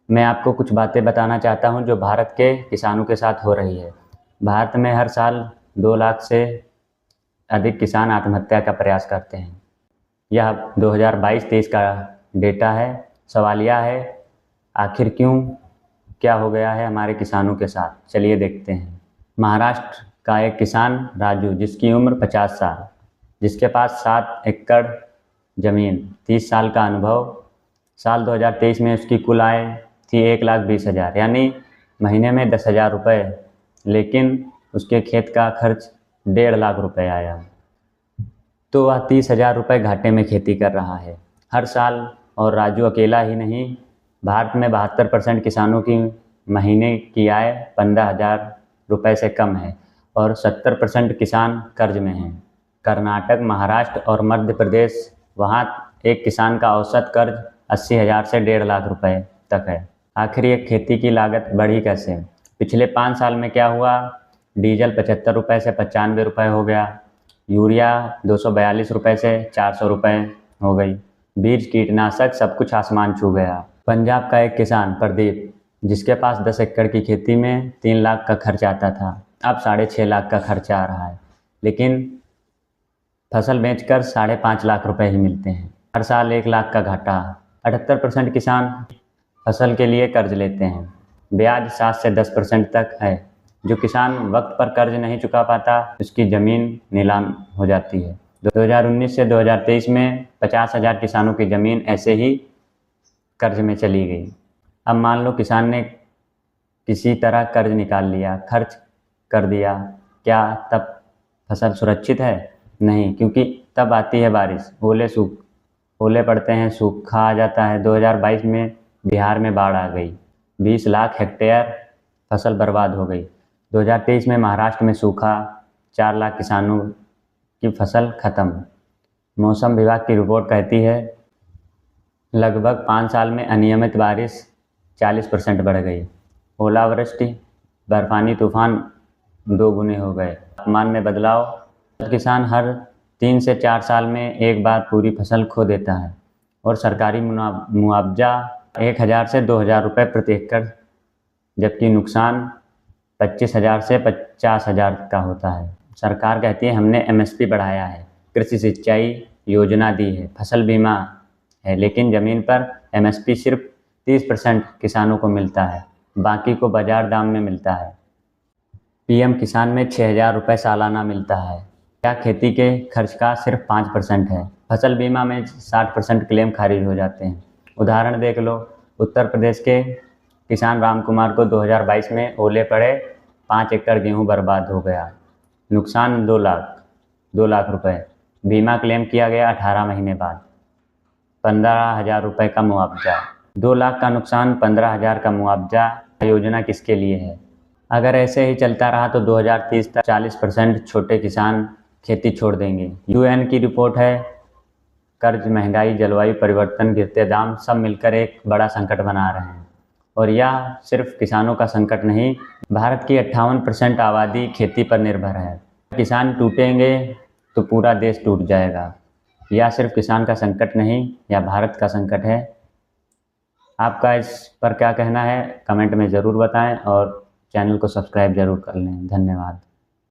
मैं आपको कुछ बातें बताना चाहता हूं जो भारत के किसानों के साथ हो रही है। भारत में हर साल 2 लाख से अधिक किसान आत्महत्या का प्रयास करते हैं। यह 2022-23 का डेटा है। सवाल यह है, आखिर क्यों, क्या हो गया है हमारे किसानों के साथ? चलिए देखते हैं। महाराष्ट्र का एक किसान राजू, जिसकी उम्र 50 साल, जिसके पास 7 एकड़ ज़मीन, 30 साल का अनुभव, साल 2023 में उसकी कुल आय थी 1,20,000, यानी महीने में 10,000 रुपये, लेकिन उसके खेत का खर्च 1.5 लाख रुपये आया, तो वह 30,000 रुपये घाटे में खेती कर रहा है हर साल। और राजू अकेला ही नहीं, भारत में 72% किसानों की महीने की आय 15,000 रुपये से कम है और 70% किसान कर्ज में हैं। कर्नाटक, महाराष्ट्र और मध्य प्रदेश, वहाँ एक किसान का औसत कर्ज 80,000 से 1.5 लाख रुपए तक है। आखिर ये खेती की लागत बढ़ी कैसे? पिछले 5 साल में क्या हुआ? डीजल 75 रुपये से 95 रुपये हो गया, यूरिया 242 रुपये से 400 रुपये हो गई, बीज, कीटनाशक, सब कुछ आसमान छू गया। पंजाब का एक किसान प्रदीप, जिसके पास 10 एकड़ की खेती में 3 लाख का खर्च आता था, अब 6.5 लाख का खर्च आ रहा है, लेकिन फसल बेचकर 5.5 लाख रुपए ही मिलते हैं। हर साल 1 लाख का घाटा। 78% किसान फसल के लिए कर्ज लेते हैं, ब्याज 7 से 10% तक है। जो किसान वक्त पर कर्ज नहीं चुका पाता, उसकी ज़मीन नीलाम हो जाती है। 2019 से 2023 में 50,000 किसानों की ज़मीन ऐसे ही कर्ज में चली गई। अब मान लो किसान ने किसी तरह कर्ज निकाल लिया, खर्च कर दिया, क्या तब फसल सुरक्षित है? नहीं, क्योंकि तब आती है बारिश, ओले पड़ते हैं, सूखा आ जाता है। 2022 में बिहार में बाढ़ आ गई, 20 लाख हेक्टेयर फसल बर्बाद हो गई। 2023 में महाराष्ट्र में सूखा, 4 लाख किसानों की फसल खत्म। मौसम विभाग की रिपोर्ट कहती है लगभग 5 साल में अनियमित बारिश 40% बढ़ गई, ओलावृष्टि, बर्फानी तूफान 2 गुने हो गए, तापमान में बदलाव। किसान हर 3 से 4 साल में एक बार पूरी फसल खो देता है और सरकारी मुआवजा 1,000 से 2,000 रुपये प्रति एकड़, जबकि नुकसान 25,000 से 50,000 का होता है। सरकार कहती है हमने MSP बढ़ाया है, कृषि सिंचाई योजना दी है, फसल बीमा है, लेकिन ज़मीन पर MSP सिर्फ 30% किसानों को मिलता है, बाकी को बाजार दाम में मिलता है। PM किसान में 6,000 रुपये सालाना मिलता है, क्या खेती के खर्च का सिर्फ 5% है। फसल बीमा में 60% क्लेम खारिज हो जाते हैं। उदाहरण देख लो, उत्तर प्रदेश के किसान राम कुमार को 2022 में ओले पड़े, 5 एकड़ गेहूं बर्बाद हो गया, नुकसान 2 लाख रुपए, बीमा क्लेम किया गया 18 महीने बाद, 15,000 रुपये का मुआवजा। 2 लाख का नुकसान, 15,000 का मुआवजा। योजना किसके लिए है? अगर ऐसे ही चलता रहा तो 2030 तक 40% छोटे किसान खेती छोड़ देंगे। UN की रिपोर्ट है, कर्ज, महंगाई, जलवायु परिवर्तन, गिरते दाम, सब मिलकर एक बड़ा संकट बना रहे हैं। और यह सिर्फ किसानों का संकट नहीं, भारत की 58% आबादी खेती पर निर्भर है। किसान टूटेंगे तो पूरा देश टूट जाएगा। यह सिर्फ किसान का संकट नहीं, यह भारत का संकट है। आपका इस पर क्या कहना है? कमेंट में ज़रूर बताएं और चैनल को सब्सक्राइब ज़रूर कर लें। धन्यवाद।